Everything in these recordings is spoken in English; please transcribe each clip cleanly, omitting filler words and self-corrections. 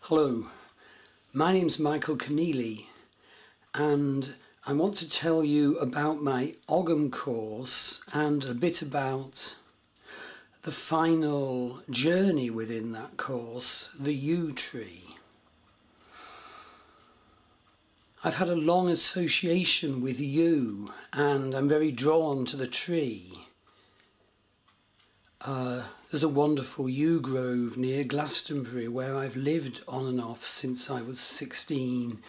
Hello, my name's Michael Conneely, and I want to tell you about my Ogham course and a bit about the final journey within that course, the yew tree. I've had a long association with yew, and I'm very drawn to the tree. There's a wonderful yew grove near Glastonbury where I've lived on and off since I was 16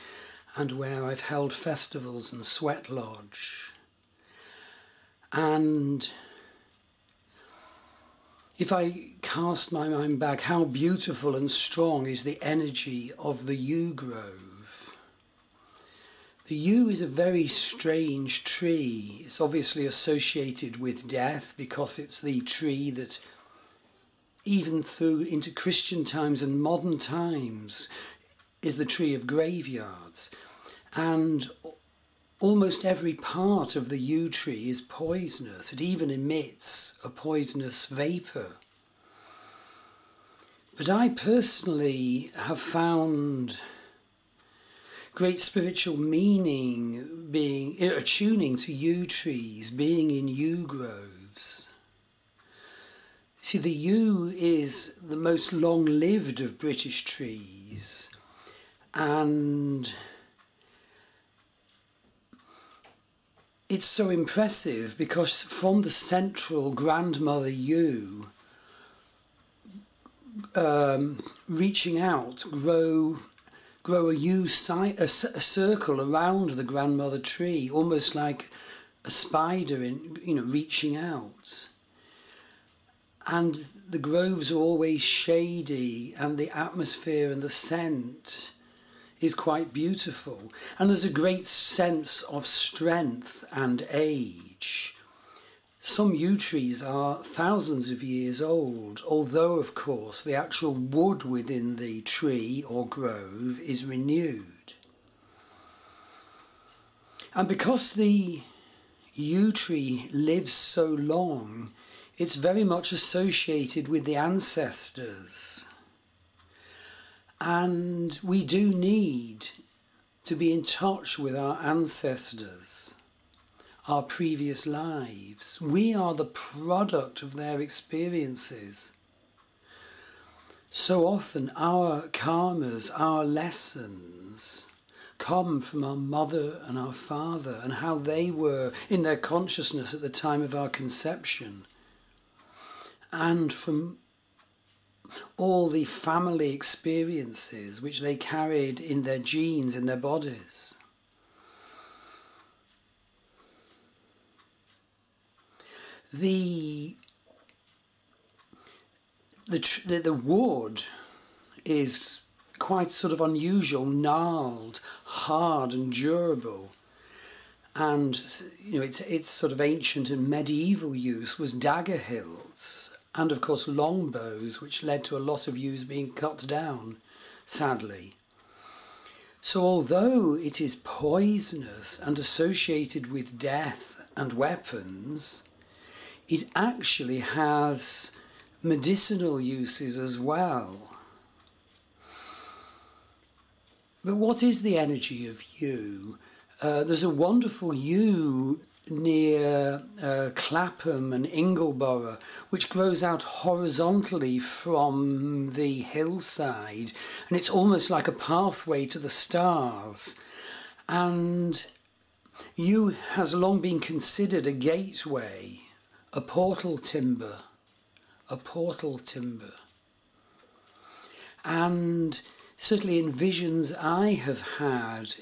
and where I've held festivals and sweat lodge. And if I cast my mind back, how beautiful and strong is the energy of the yew grove. The yew is a very strange tree. It's obviously associated with death because it's the tree that even through into Christian times and modern times is the tree of graveyards. And almost every part of the yew tree is poisonous. It even emits a poisonous vapour. But I personally have found great spiritual meaning being attuning to yew trees, being in yew groves. See, the yew is the most long-lived of British trees, and it's so impressive because from the central grandmother yew, reaching out, grow a yew a circle around the grandmother tree, almost like a spider reaching out. And the groves are always shady, and the atmosphere and the scent is quite beautiful. And there's a great sense of strength and age. Some yew trees are thousands of years old, although, of course, the actual wood within the tree or grove is renewed. And because the yew tree lives so long, it's very much associated with the ancestors. And we do need to be in touch with our ancestors, our previous lives. We are the product of their experiences. So often our karmas, our lessons, come from our mother and our father and how they were in their consciousness at the time of our conception, and from all the family experiences which they carried in their genes, in their bodies. The wood is quite sort of unusual, gnarled, hard and durable. And its sort of ancient and medieval use was dagger hilts, and of course longbows, which led to a lot of yews being cut down, sadly. So although it is poisonous and associated with death and weapons, it actually has medicinal uses as well. But what is the energy of yew? There's a wonderful yew near Clapham and Ingleborough, which grows out horizontally from the hillside, and it's almost like a pathway to the stars. And yew has long been considered a gateway, a portal timber. And certainly in visions I have had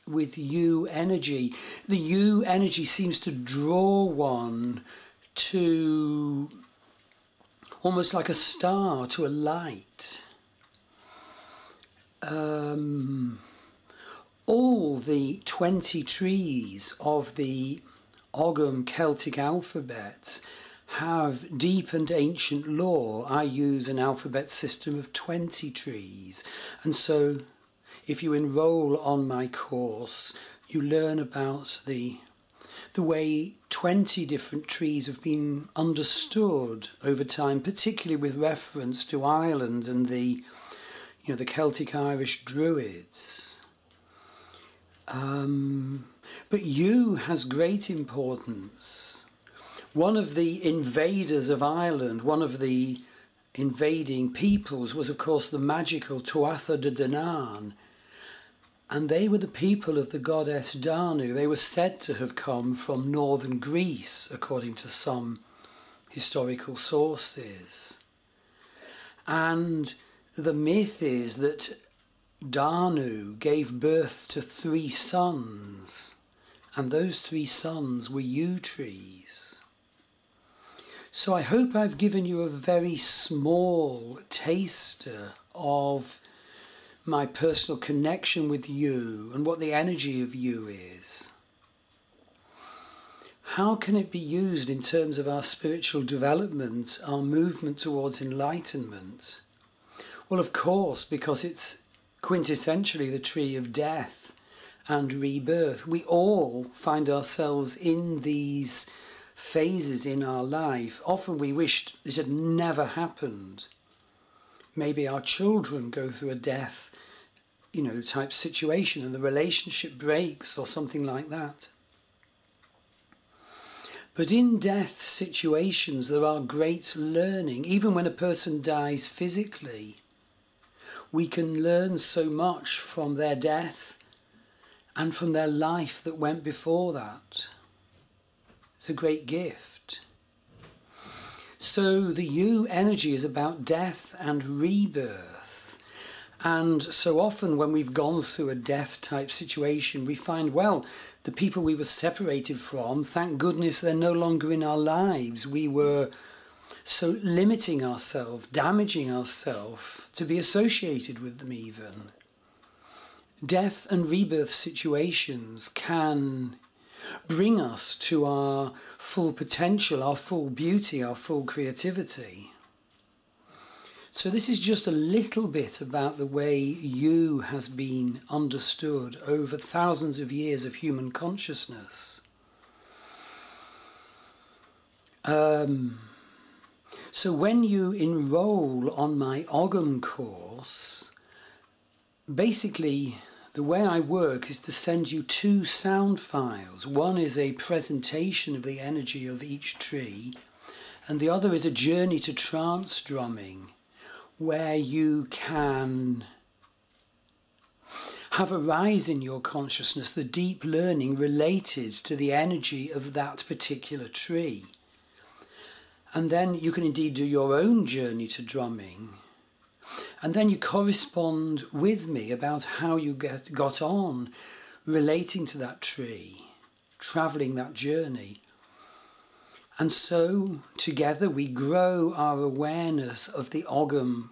with yew energy, the yew energy seems to draw one to almost like a star, to a light. All the 20 trees of the Ogham Celtic Alphabet have deep and ancient lore. I use an alphabet system of 20 trees, and so if you enroll on my course, you learn about the way 20 different trees have been understood over time, particularly with reference to Ireland and the the Celtic Irish Druids. But U has great importance. One of the invaders of Ireland, one of the invading peoples, was of course the magical Tuatha de Danann, and they were the people of the goddess Danu. They were said to have come from northern Greece, according to some historical sources. And the myth is that Danu gave birth to 3 sons, and those 3 sons were yew trees. So I hope I've given you a very small taster of my personal connection with yew and what the energy of yew is. How can it be used in terms of our spiritual development, our movement towards enlightenment? Well, of course, because it's quintessentially the tree of death and rebirth. We all find ourselves in these phases in our life. Often we wished it had never happened. Maybe our children go through a death, type situation and the relationship breaks or something like that. But in death situations there are great learning. Even when a person dies physically, we can learn so much from their death and from their life that went before that. It's a great gift. So the yew energy is about death and rebirth. And so often when we've gone through a death type situation, we find, well, the people we were separated from, thank goodness they're no longer in our lives. We were so limiting ourselves, damaging ourselves to be associated with them even. Death and rebirth situations can bring us to our full potential, our full beauty, our full creativity. So this is just a little bit about the way yew has been understood over thousands of years of human consciousness. So when you enroll on my Ogham course, basically the way I work is to send you 2 sound files. One is a presentation of the energy of each tree, and the other is a journey to trance drumming, where you can have arise in your consciousness the deep learning related to the energy of that particular tree. And then you can indeed do your own journey to drumming. And then you correspond with me about how you got on relating to that tree, travelling that journey. And so together we grow our awareness of the Ogham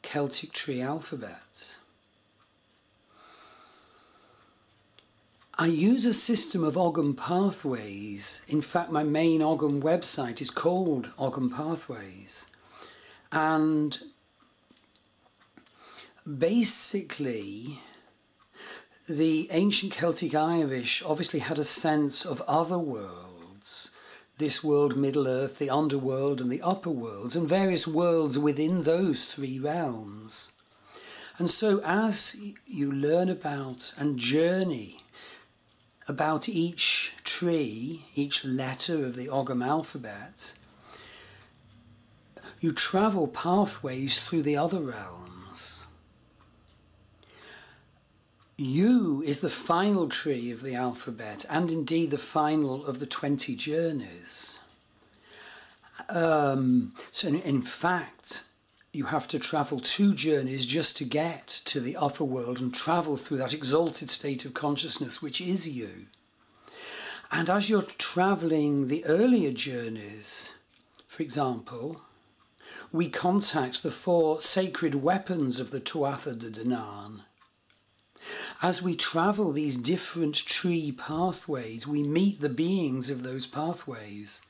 Celtic Tree Alphabet. I use a system of Ogham pathways. In fact, my main Ogham website is called Ogham Pathways. And basically, the ancient Celtic Irish obviously had a sense of other worlds, this world, Middle Earth, the underworld and the upper worlds, and various worlds within those 3 realms. And so as you learn about and journey about each tree, each letter of the Ogham alphabet, you travel pathways through the other realms. U is the final tree of the alphabet, and indeed the final of the 20 journeys. So in fact, you have to travel 2 journeys just to get to the upper world and travel through that exalted state of consciousness which is you. And as you're travelling the earlier journeys, for example, we contact the 4 sacred weapons of the Tuatha de Danann. As we travel these different tree pathways, we meet the beings of those pathways.